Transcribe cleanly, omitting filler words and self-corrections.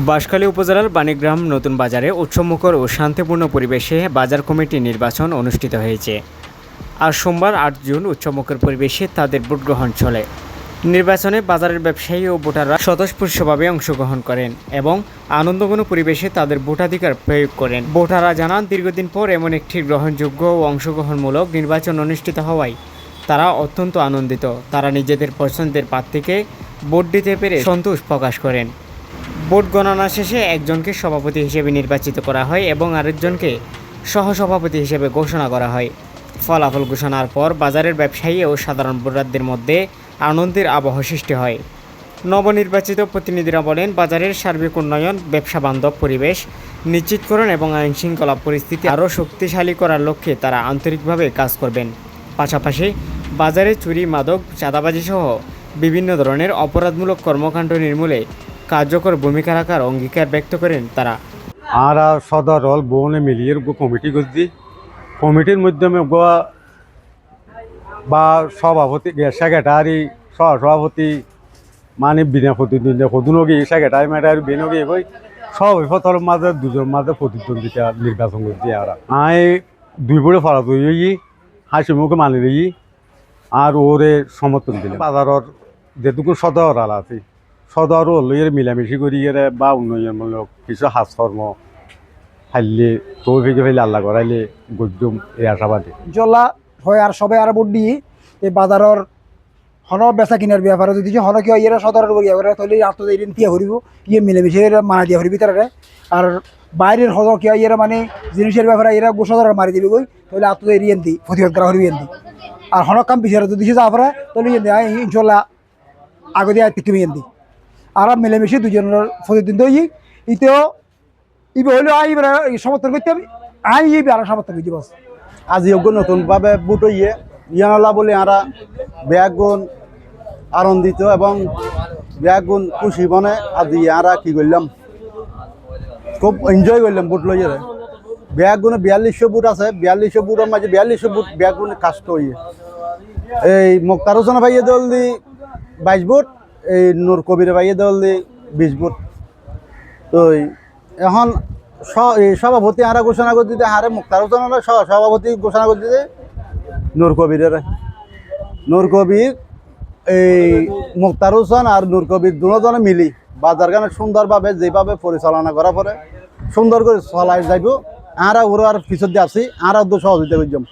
বাঁশখালী উপজেলার বাণীগ্রাম নতুন বাজারে উৎসবমুখর ও শান্তিপূর্ণ পরিবেশে বাজার কমিটি নির্বাচন অনুষ্ঠিত হয়েছে। আজ সোমবার ৮ জুন উৎসবমুখর পরিবেশে তাদের ভোট গ্রহণ চলে। নির্বাচনে বাজারের ব্যবসায়ী ও ভোটাররা স্বতঃস্ফূর্তভাবে অংশগ্রহণ করেন এবং আনন্দঘন পরিবেশে তাদের ভোটাধিকার প্রয়োগ করেন। ভোটাররা জানান, দীর্ঘদিন পর এমন একটি গ্রহণযোগ্য ও অংশগ্রহণমূলক নির্বাচন অনুষ্ঠিত হওয়ায় তারা অত্যন্ত আনন্দিত। তারা নিজেদের পছন্দের প্রার্থীকে ভোট দিতে পেরে সন্তোষ প্রকাশ করেন। ভোট গণনা শেষে একজনকে সভাপতি হিসেবে নির্বাচিত করা হয় এবং আরেকজনকে সহসভাপতি হিসেবে ঘোষণা করা হয়। ফলাফল ঘোষণার পর বাজারের ব্যবসায়ী ও সাধারণ ভোটারদের মধ্যে আনন্দের আবহ সৃষ্টি হয়। নবনির্বাচিত প্রতিনিধিরা বলেন, বাজারের সার্বিক উন্নয়ন, ব্যবসা বান্ধব পরিবেশ নিশ্চিতকরণ এবং আইনশৃঙ্খলা পরিস্থিতি আরও শক্তিশালী করার লক্ষ্যে তারা আন্তরিকভাবে কাজ করবেন। পাশাপাশি বাজারে চুরি, মাদক, চাঁদাবাজি সহ বিভিন্ন ধরনের অপরাধমূলক কর্মকাণ্ড নির্মূলে কার্যকর ভূমিকা রাখার অঙ্গীকার ব্যক্ত করেন তারা। আর সদর হল বনে মিলিয়ে কমিটি করছি। কমিটির মাধ্যমে বা সভাপতি সেক্রেটারি সহসভাপতি মানে বিনা প্রতিদ্বন্দ্বিতা সদুনগী সেক্রেটারি ম্যাটারি বেনগী কই সভাপতির মাঝে দুজন মাঝে প্রতিদ্বন্দ্বিতা নির্বাচন করছি। আর আই দুই বড় ফলা তৈরি হাসি মুখে মানি দিই আর ওরে সমর্থন দিলে বাজারের যেটুকু সদর আল আছে সদর হল মিলামিশি করি বা উন্নয়নমূলক কিছু হাজকর্ম হাইলে তৌফিকে ফেলে আল্লাহ করাইলে গজুম এই আশাবাদী জলা হয়। আর সবাই আর ভোট দিয়ে এই বাজারের হন বেচা কিনার ব্যাপারে যদি হন কি হয় ইয়ে সদরের বলিয়া করে তাহলে আত্মদিন তিয়া হরিব ইয়ে মিলেমিশে মানা দিয়া হরিবি তারা। আর বাইরের হন কি হয় ইয়ে মানে জিনিসের ব্যাপারে এরা সদরের মারি দিবি গই তাহলে আত্মদিন ইয়েন্তি প্রতিবাদ করা হরিবি এন্তি। আর হন কাম বিচারে যদি যা পারে তাহলে ইয়েন্তি ইনশাল্লাহ আগে দিয়ে তুমি এন্তি আর মিলেমিশে দুজনের প্রতিদ্বন্দ্বী হই ইতেও ইবে হইলেও আইবার সমর্থন করতে হবে। ইবে আর সমর্থন করতে বস আজ নতুনভাবে বুট হইয়ে ইয়ানলা বলে আরা ব্যাগুন আনন্দিত এবং ব্যাগুন খুশি বনে আজ ইয়ারা কি করলাম খুব এনজয় করলাম বুট লইয়ে। ব্যাগুনে 4200 বুট আছে। 4200 বুটের মাঝে 4200 বুট ব্যাগুনে কাষ্ট হইয়ে এই মুক্তার হোসেন ভাইয়ে দল দি 22 বুট, এই নূর কবির ভাইয়ে দল দি 20 বুট। তো এখন সভাপতি আরা ঘোষণা করে দিতে হারে মুক্তার হোসেন সভাপতি ঘোষণা করে দিতে নূর কবিরের। নূর কবির এই মুক্তার হোসেন আর নূর কবির দুজনে মিলি বাজার গানে সুন্দরভাবে যেভাবে পরিচালনা করা পরে সুন্দর করে চলাই যাইব। আরা ওরা আর পিছত দিয়ে আসি আরা সহযোগিতা করলাম।